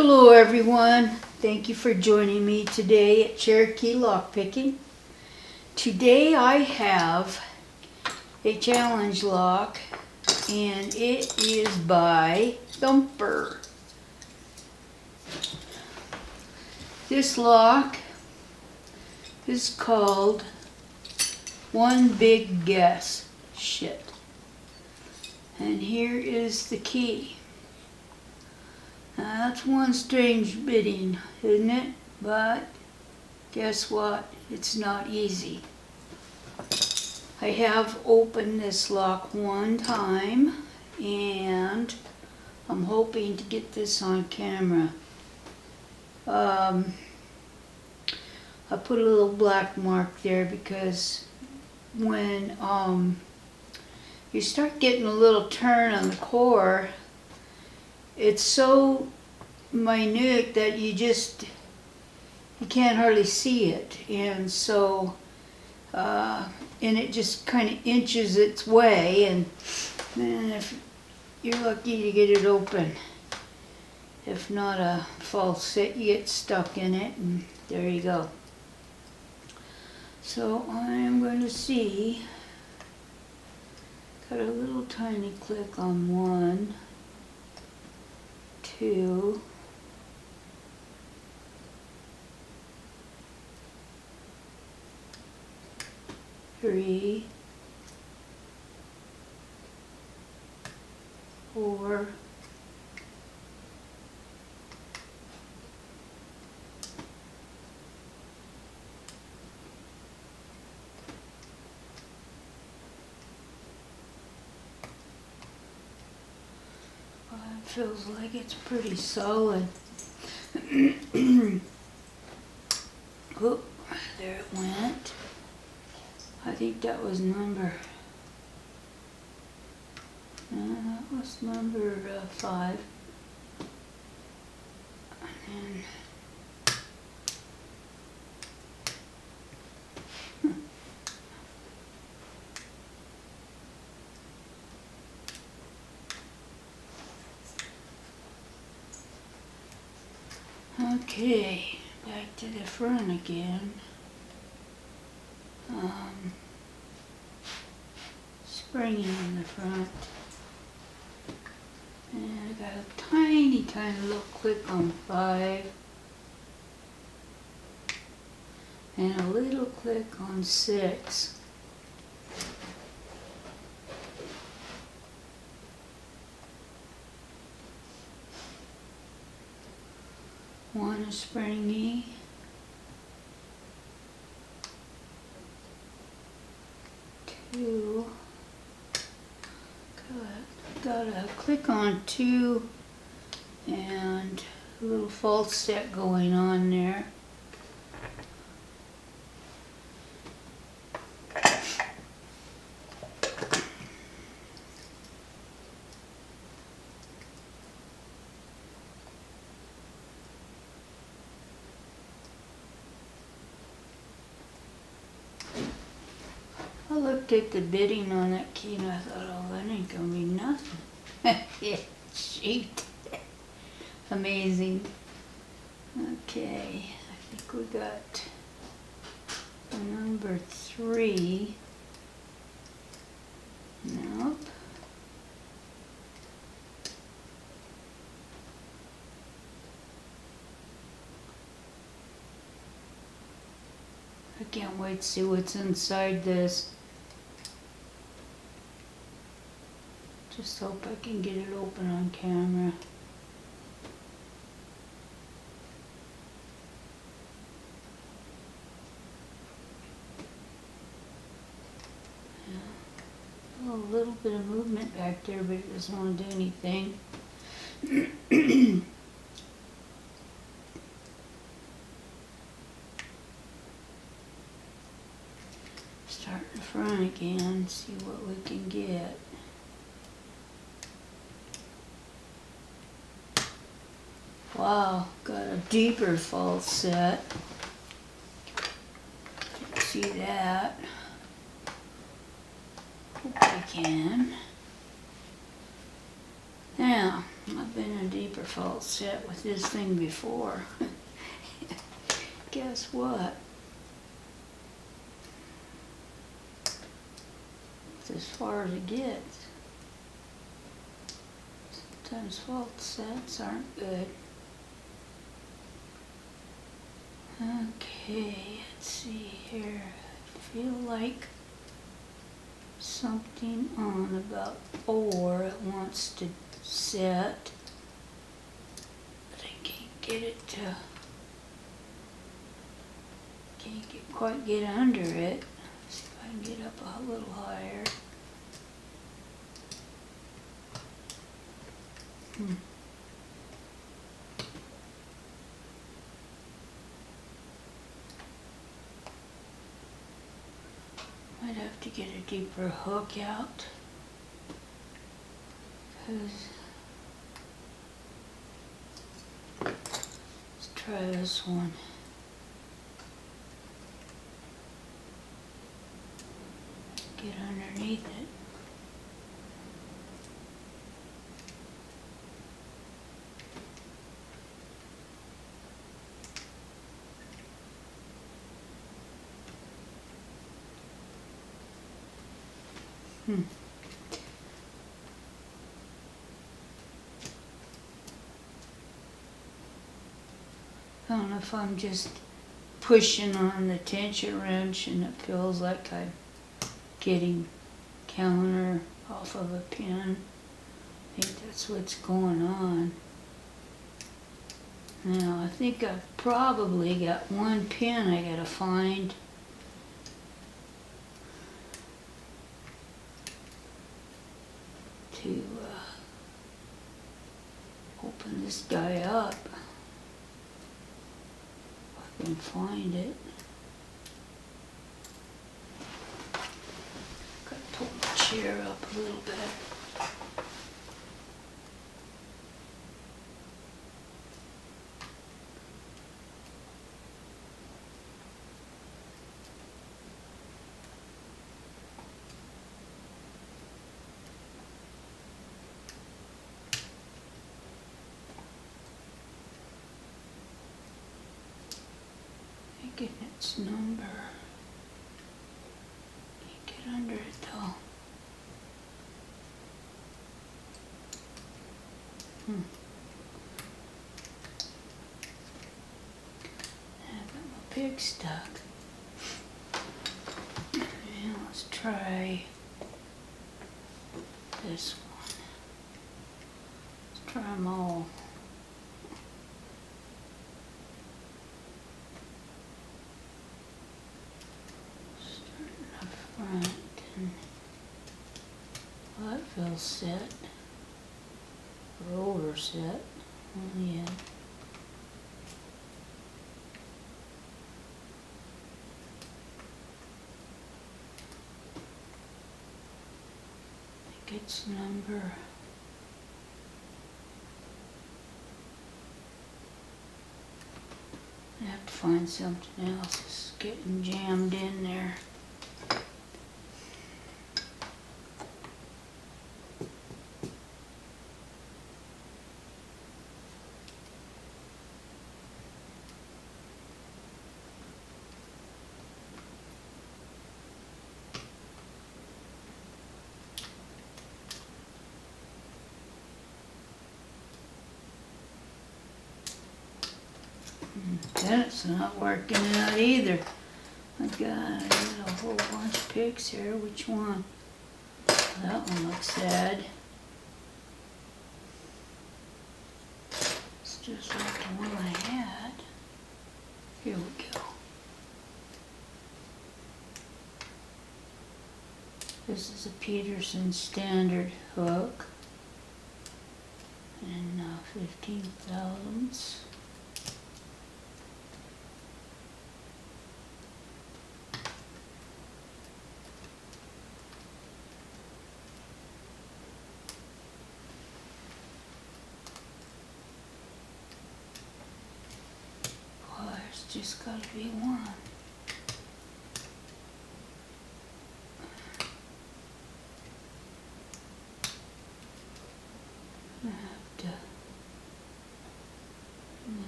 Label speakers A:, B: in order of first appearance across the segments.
A: Hello everyone, thank you for joining me today at Cherokee Lockpicking. Today I have a challenge lock and it is by THUMPER. This lock is called One Big Guess. Shit. And here is the key. Now that's one strange bidding, isn't it? But guess what? It's not easy. I have opened this lock one time and I'm hoping to get this on camera. I put a little black mark there because when you start getting a little turn on the core, it's so minute that you can't hardly see it, and so and it just kind of inches its way, and if you're lucky to get it open. If not a false set, you get stuck in it, and there you go. So I am going to see, got a little tiny click on 1, 2, 3, 4, 5. Feels like it's pretty solid. Oh, there it went. I think that was number, that was number 5. And okay, back to the front again. Spring in the front, and I got a tiny little click on 5 and a little click on 6. One is springy. 2. Got a click on 2 and a little false set going on there. I looked at the bidding on that key and I thought, oh, that ain't gonna be nothing. Yeah, shoot. Amazing. Okay, I think we got number 3. Nope. I can't wait to see what's inside this. Just hope I can get it open on camera. Yeah. A little bit of movement back there, but it doesn't want to do anything. Start in front again, see what we can get. Wow, got a deeper false set. Didn't see that. Hope I can. Now, I've been in deeper fault set with this thing before. Guess what? It's as far as it gets. Sometimes fault sets aren't good. Okay, let's see here. I feel like something on about 4 it wants to set, but I can't get it to, quite get under it. See if I can get up a little higher. Might have to get a deeper hook out, because let's try this one. Get underneath it. I don't know if I'm just pushing on the tension wrench and it feels like I'm getting counter off of a pin. I think that's what's going on. Now I think I've probably got one pin I gotta find. To open this guy up, if I can find it. Gotta pull my chair up a little bit. Getting its number. Can't get under it though. I've got my pig stuck. And let's try this one. Let's try them all. Front and well, that feels set or over set. Oh yeah. I think it's number. I have to find something else. It's getting jammed in there. That's not working out either. I got a whole bunch of pigs here. Which one? That one looks sad. It's just like the one I had. Here we go. This is a Peterson standard hook. And 15 thousandths. Just gotta be one. I have to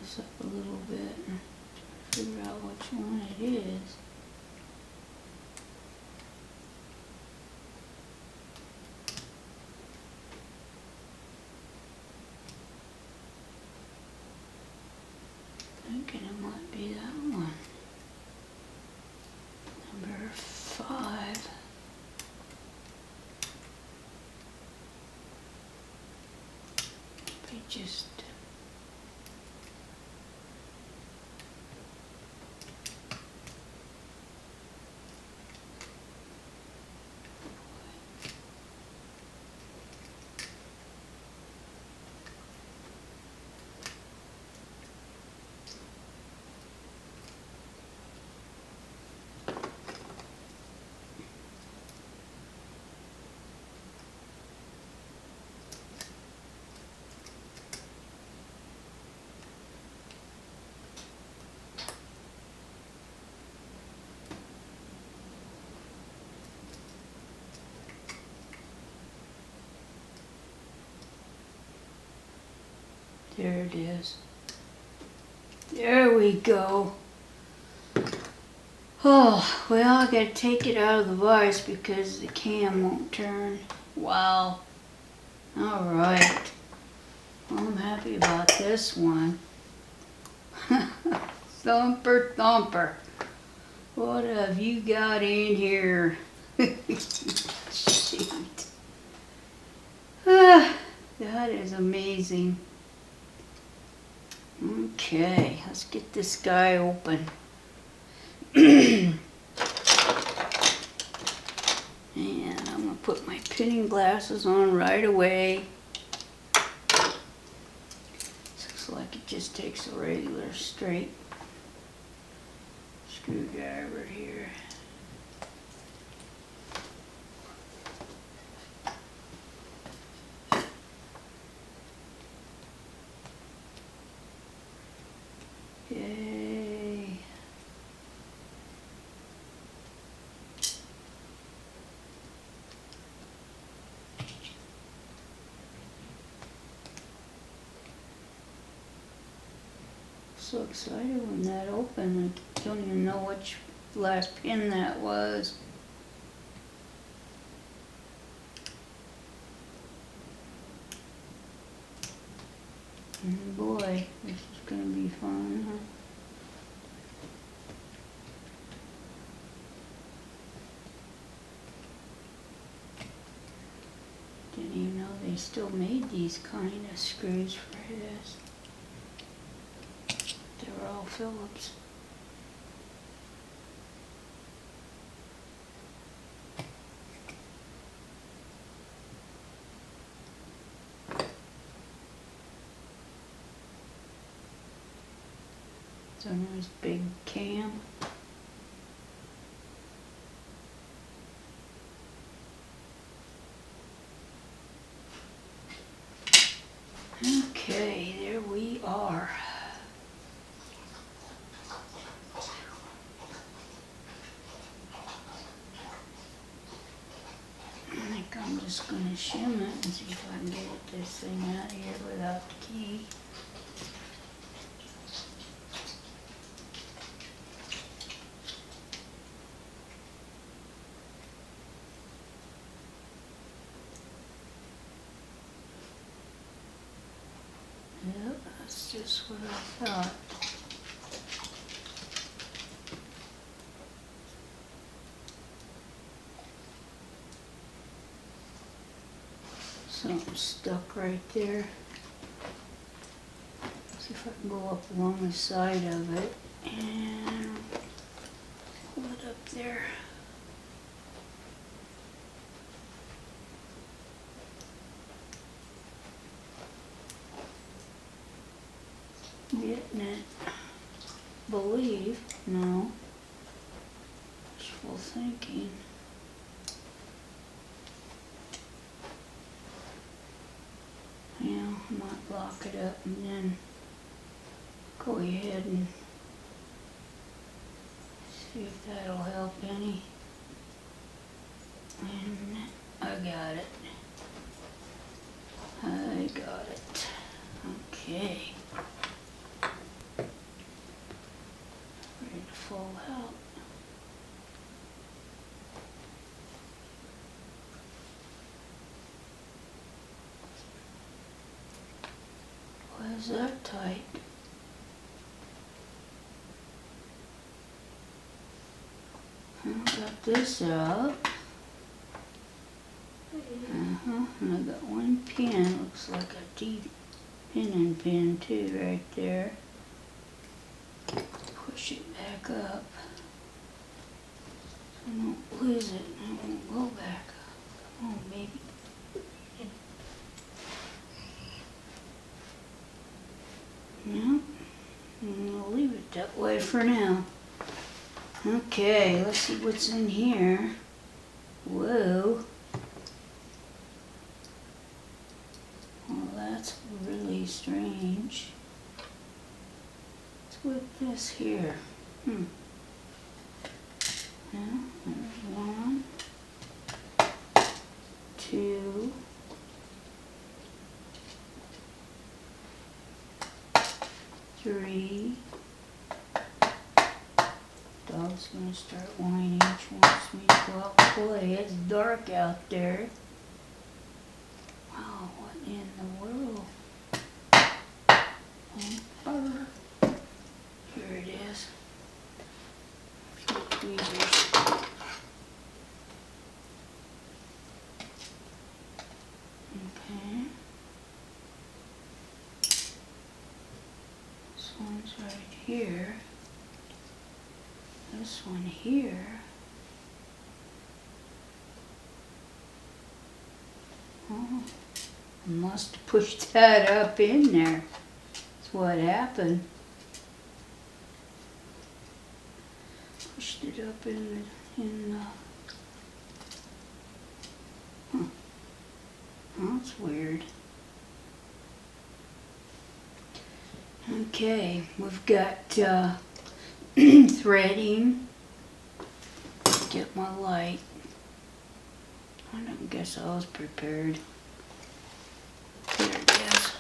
A: this up a little bit and figure out which one it is. Thinking it might be that one. Number 5. Maybe just there it is. There we go. Oh, well, I gotta take it out of the vise because the cam won't turn. Wow. Alright. Well, I'm happy about this one. Thumper, thumper. What have you got in here? Shoot. That is amazing. Okay, let's get this guy open. And I'm going to put my pinning glasses on right away. Looks like it just takes a regular straight screwdriver here. Yay. So excited when that opened. I don't even know which last pin that was. And boy, this is gonna be fun, huh? Didn't even know they still made these kind of screws for this. They were all Phillips. So there's big cam. Okay, there we are. I think I'm just going to shim it and see if I can get this thing out of here without the key. Yep, that's just what I thought. Something stuck right there. See if I can go up along the side of it and pull it up there. Getting it. Believe. No. Wishful thinking. Yeah, I might lock it up and then go ahead and see if that'll help any. And I got it. I got it. Okay. fall out. Why is that tight? I got this out. And I got one pin, looks like a deep pinning pin too right there. Push it back up. So I don't lose it and it won't go back up. Come on, baby. No, I'll leave it that way for now. Okay, let's see what's in here. Whoa. Well, that's really strange. What's with this here? Now, there's 1, 2, 3. Dog's gonna start whining. She wants me to go out and play. It's dark out there. Wow, what in the world? Here it is. A few tweezers. Okay. This one's right here. This one here. Oh, I must have pushed that up in there. That's what happened. Pushed it up in the huh. That's weird. Okay, we've got threading. Get my light. I don't guess I was prepared. There it is.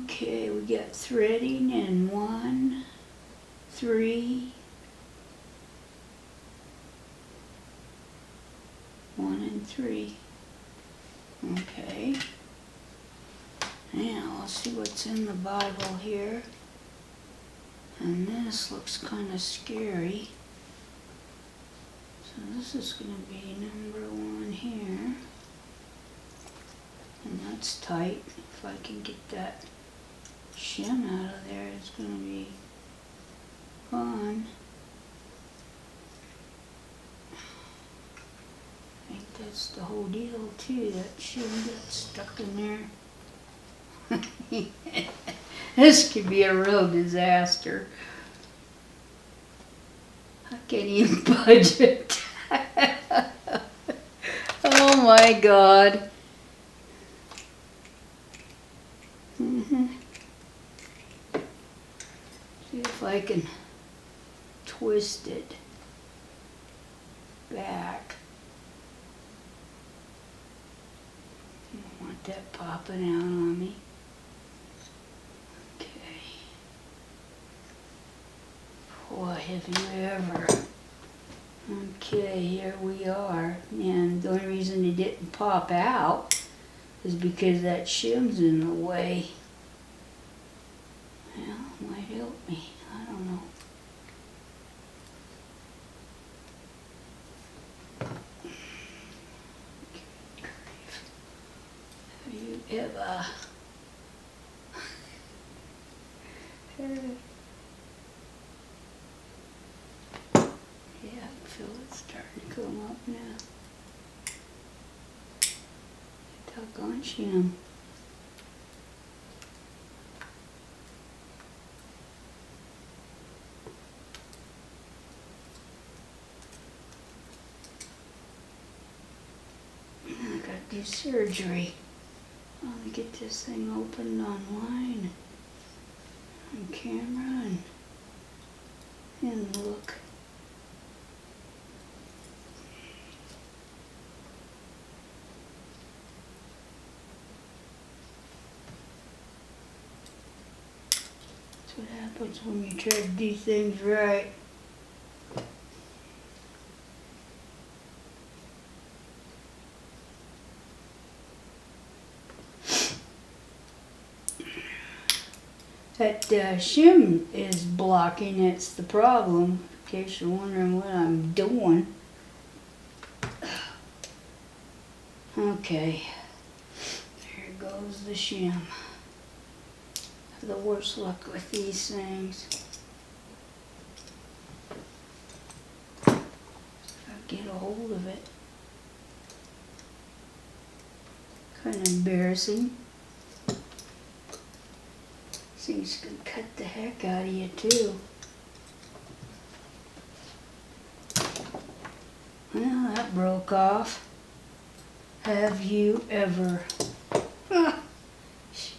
A: Okay, we got threading in 1, 3, 1 and 3. Okay. Now, let's see what's in the Bible here. And this looks kind of scary. So this is going to be number 1 here. And that's tight. If I can get that shim out of there, it's going to be fun. I think that's the whole deal too. That shim got stuck in there. This could be a real disaster. I can't even budge it. Oh my God. See if I can twist it back. I don't want that popping out on me. Boy, have you ever. Okay, here we are. And the only reason it didn't pop out is because that shim's in the way. Well, it might help me. I don't know. Have you ever... Yeah, I feel it starting to come up now. Doggone shim. I got to do surgery. I want to get this thing opened online, on camera, and look. what happens when you try to do things right. That shim is blocking, it's the problem, in case you're wondering what I'm doing. Okay, there goes the shim. Have the worst luck with these things. If I get a hold of it. Kind of embarrassing. Things can cut the heck out of you too. Well, that broke off. Have you ever? Shit.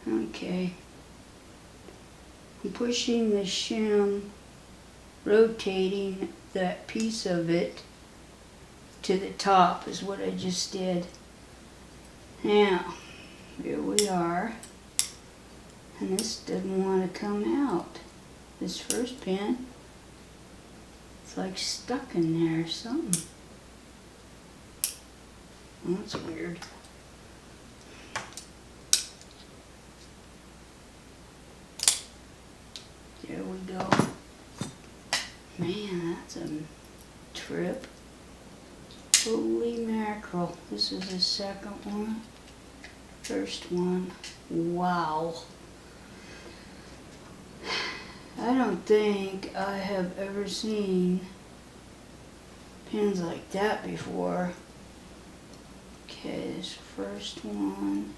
A: Okay. I'm pushing the shim, rotating that piece of it to the top is what I just did. Now, here we are. And this doesn't want to come out. This first pin, it's like stuck in there or something. That's weird. There we go. Man, that's a trip. Holy mackerel. This is the second one. First one. Wow. I don't think I have ever seen pins like that before. Okay, this first one,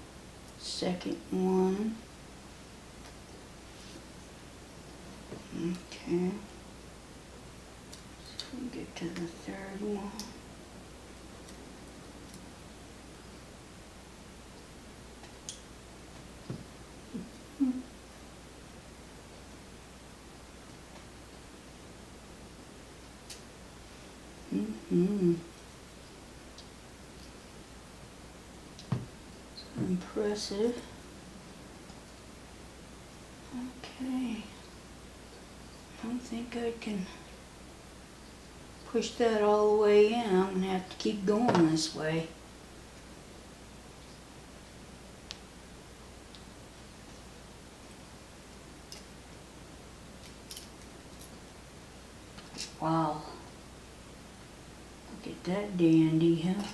A: second one. Okay. So we get to the third one. So impressive. Okay. I don't think I can push that all the way in. I'm going to have to keep going this way. Wow. Look at that dandy, huh?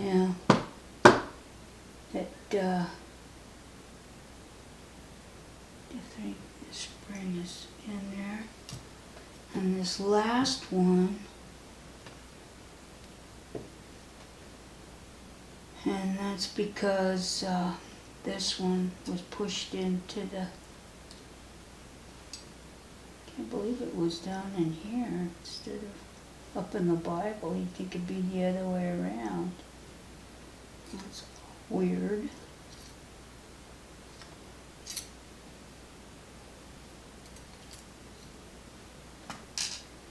A: Yeah, that, I think the spring is in there. And this last one, and that's because this one was pushed into the, can't believe it was down in here instead of up in the Bible. You'd think it'd be the other way around. That's weird.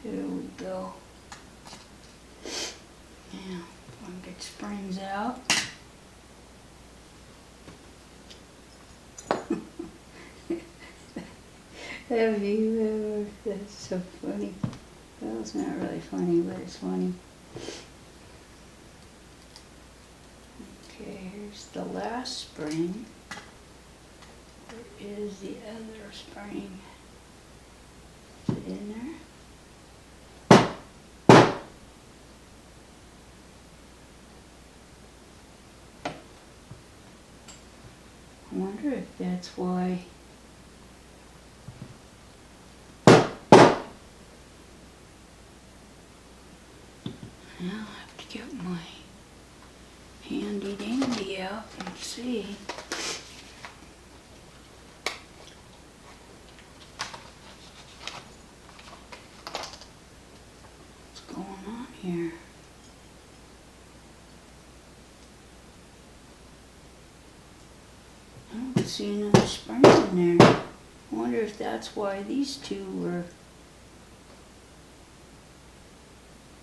A: Here we go. Now, I'm gonna get springs out. Have you ever? That's so funny. Well, it's not really funny, but it's funny. Okay, here's the last spring. Where is the other spring? Is it in there? I wonder if that's why. Now I have to get my handy dandy key out and see. What's going on here? I don't see another spring in there. I wonder if that's why these two were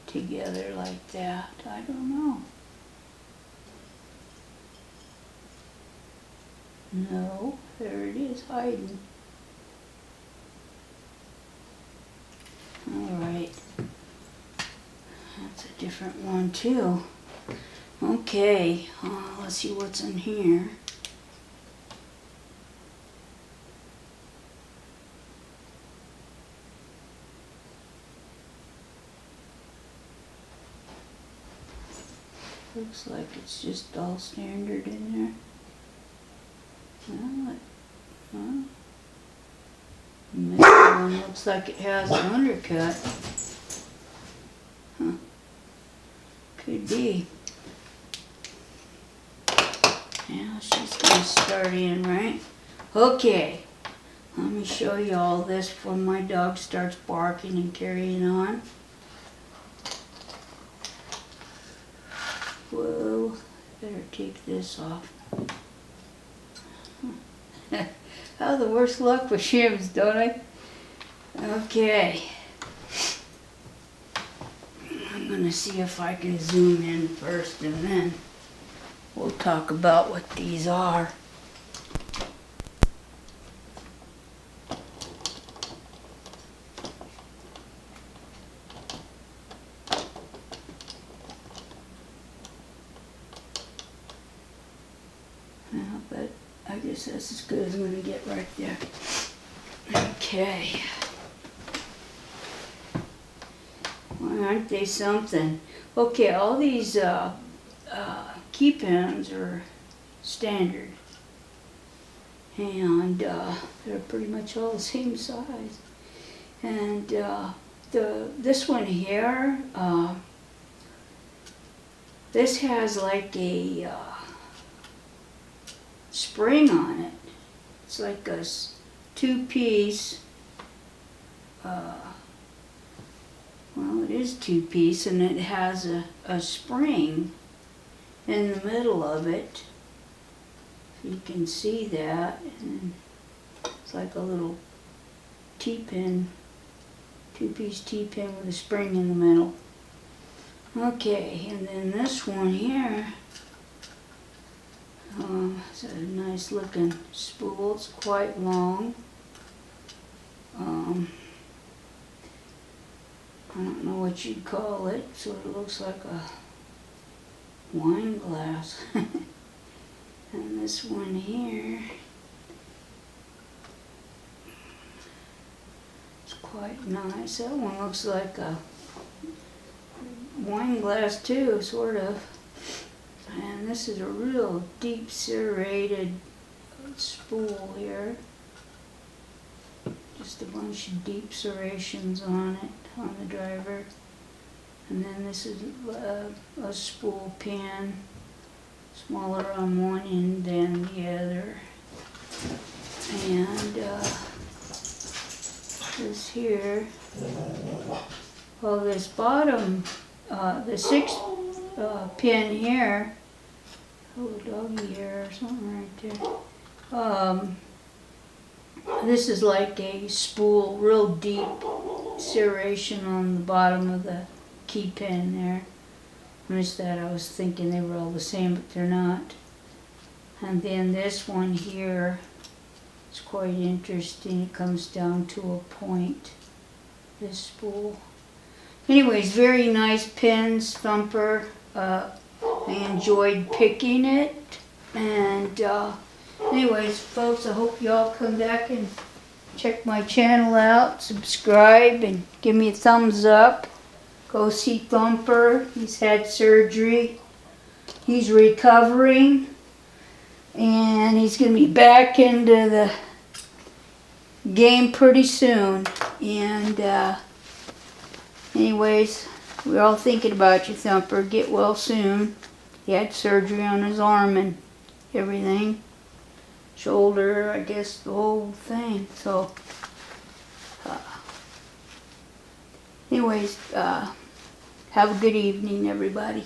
A: together like that. I don't know. No, there it is, hiding. Alright. That's a different one too. Okay, let's see what's in here. Looks like it's just all standard in there. This one looks like it has an undercut. Huh. Could be. Yeah, she's gonna start in, right? Okay. Let me show you all this before my dog starts barking and carrying on. Whoa, better take this off. I have the worst luck with shims, don't I? Okay. I'm gonna see if I can zoom in first and then we'll talk about what these are. But I guess that's as good as I'm going to get right there. Okay. Well, aren't they something? Okay, all these key pins are standard. And they're pretty much all the same size. And this one here, this has like a spring on it. It's like a two-piece, well, it is two-piece, and it has a spring in the middle of it. You can see that, and it's like a little T-pin, two-piece T-pin with a spring in the middle. Okay, and then this one here, it's a nice looking spool. It's quite long. I don't know what you'd call it. Sort of looks like a wine glass. And this one here, it's quite nice. That one looks like a wine glass too, sort of. And this is a real deep serrated spool here. Just a bunch of deep serrations on it, on the driver. And then this is a spool pin, smaller on one end than the other. And this here, well, this bottom, the sixth pin here, oh, doggy hair or something right there. This is like a spool, real deep serration on the bottom of the key pin there. Notice that I was thinking they were all the same, but they're not. And then this one here is quite interesting. It comes down to a point, this spool. Anyways, very nice pins, Thumper. I enjoyed picking it. And anyways, folks, I hope y'all come back and check my channel out, subscribe, and give me a thumbs up. Go see Thumper. He's had surgery. He's recovering. And he's going to be back into the game pretty soon. And anyways, we're all thinking about you, Thumper. Get well soon. he had surgery on his arm and everything. Shoulder, I guess, the whole thing. So, anyways, have a good evening, everybody.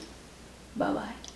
A: Bye-bye.